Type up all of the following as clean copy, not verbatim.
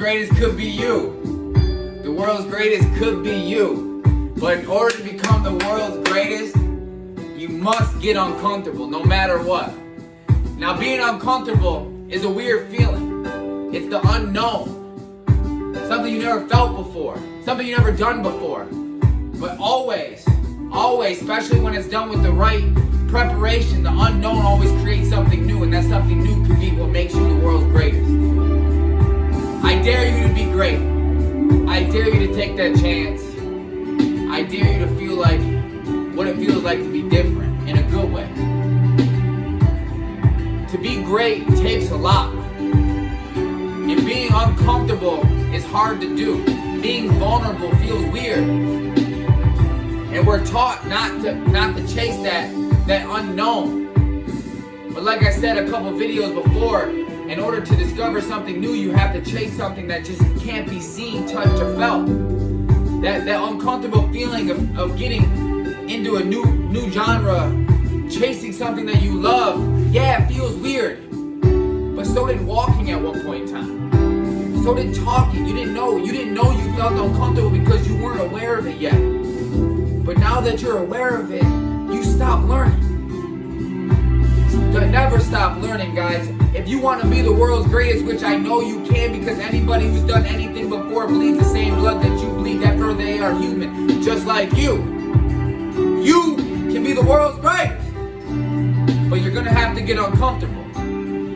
greatest could be you. The world's greatest could be you. But in order to become the world's greatest, you must get uncomfortable no matter what. Now, being uncomfortable is a weird feeling. It's the unknown. Something you never felt before. Something you never done before. But always, especially when it's done with the right preparation, the unknown always creates something new, and that something new could be what makes you the world's greatest. I dare you to be great. I dare you to take that chance. I dare you to feel like what it feels like to be different in a good way. To be great takes a lot. And being uncomfortable is hard to do. Being vulnerable feels weird. And we're taught not to chase that unknown. But like I said a couple videos before, in order to discover something new, you have to chase something that just can't be seen, touched, or felt. That uncomfortable feeling of getting into a new genre, chasing something that you love, yeah, it feels weird. But so did walking at one point in time. So did talking. You didn't know you felt uncomfortable because you weren't aware of it yet. But now that you're aware of it, you stop learning. Never stop learning, guys. If you want to be the world's greatest, which I know you can, because anybody who's done anything before bleeds the same blood that you bleed, therefore they are human, just like you. You can be the world's greatest. But you're going to have to get uncomfortable.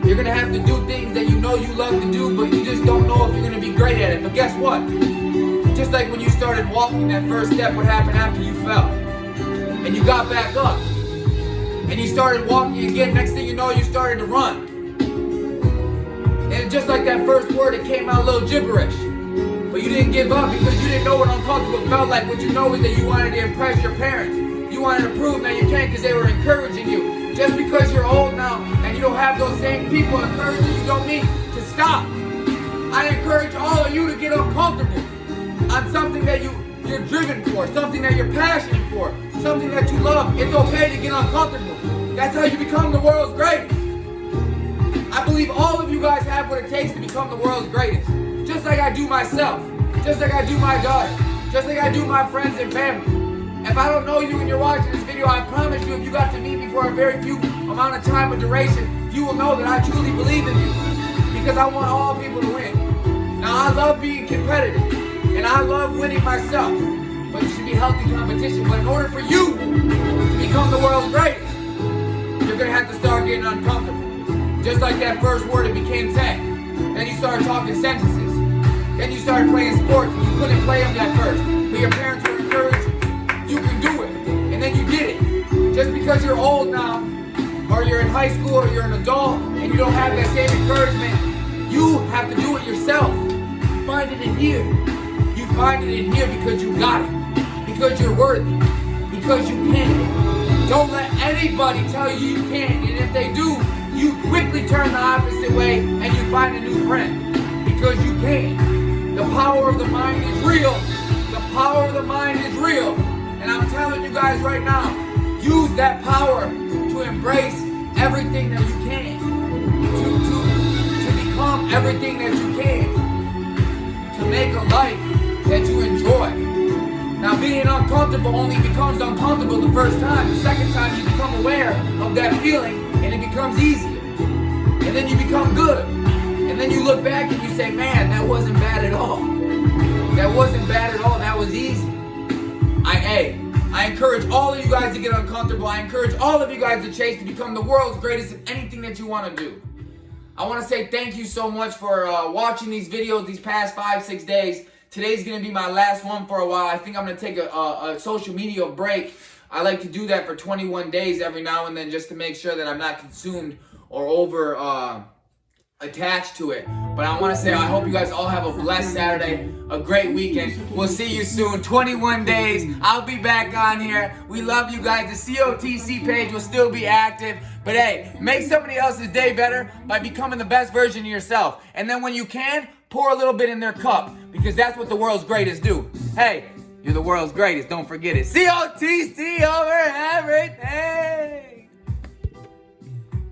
You're going to have to do things that you know you love to do, but you just don't know if you're going to be great at it. But guess what? Just like when you started walking, that first step, what happened after you fell? And you got back up. And you started walking again. Next thing you know, you started to run. And just like that first word, it came out a little gibberish. But you didn't give up because you didn't know what uncomfortable felt like. What you know is that you wanted to impress your parents. You wanted to prove that you can't because they were encouraging you. Just because you're old now and you don't have those same people encouraging you don't mean to stop. I encourage all of you to get uncomfortable on something that you're driven for, something that you're passionate for, something that you love. It's okay to get uncomfortable. That's how you become the world's greatest. I believe all of you guys have what it takes to become the world's greatest. Just like I do myself, just like I do my daughter, just like I do my friends and family. If I don't know you and you're watching this video, I promise you if you got to meet me for a very few amount of time or duration, you will know that I truly believe in you. Because I want all people to win. Now I love being competitive. And I love winning myself. But it should be healthy competition. But in order for you to become the world's greatest, you're going to have to start getting uncomfortable. Just like that first word, it became 10. Then you started talking sentences. Then you started playing sports. You couldn't play them at first. But your parents were encouraging. You can do it. And then you did it. Just because you're old now, or you're in high school, or you're an adult, and you don't have that same encouragement, you have to do it yourself. Find it in here. You find it in here because you got it. Because you're worthy. Because you can. Don't let anybody tell you you can't. And if they do, you quickly turn the opposite way and you find a new friend. Because you can. The power of the mind is real. The power of the mind is real. And I'm telling you guys right now, use that power to embrace everything that you can. To become everything that you can. To make a life that you enjoy. Now being uncomfortable only becomes uncomfortable the first time. The second time you become aware of that feeling and it becomes easier. And then you become good. And then you look back and you say, man, that wasn't bad at all. That wasn't bad at all, that was easy. I encourage all of you guys to get uncomfortable. I encourage all of you guys to chase to become the world's greatest in anything that you want to do. I want to say thank you so much for watching these videos these past 5-6 days. Today's going to be my last one for a while. I think I'm going to take a social media break. I like to do that for 21 days every now and then just to make sure that I'm not consumed or over attached to it. But I want to say I hope you guys all have a blessed Saturday, a great weekend. We'll see you soon. 21 days. I'll be back on here. We love you guys. The COTC page will still be active. But hey, make somebody else's day better by becoming the best version of yourself. And then when you can, pour a little bit in their cup, because that's what the world's greatest do. Hey, you're the world's greatest. Don't forget it. COTC.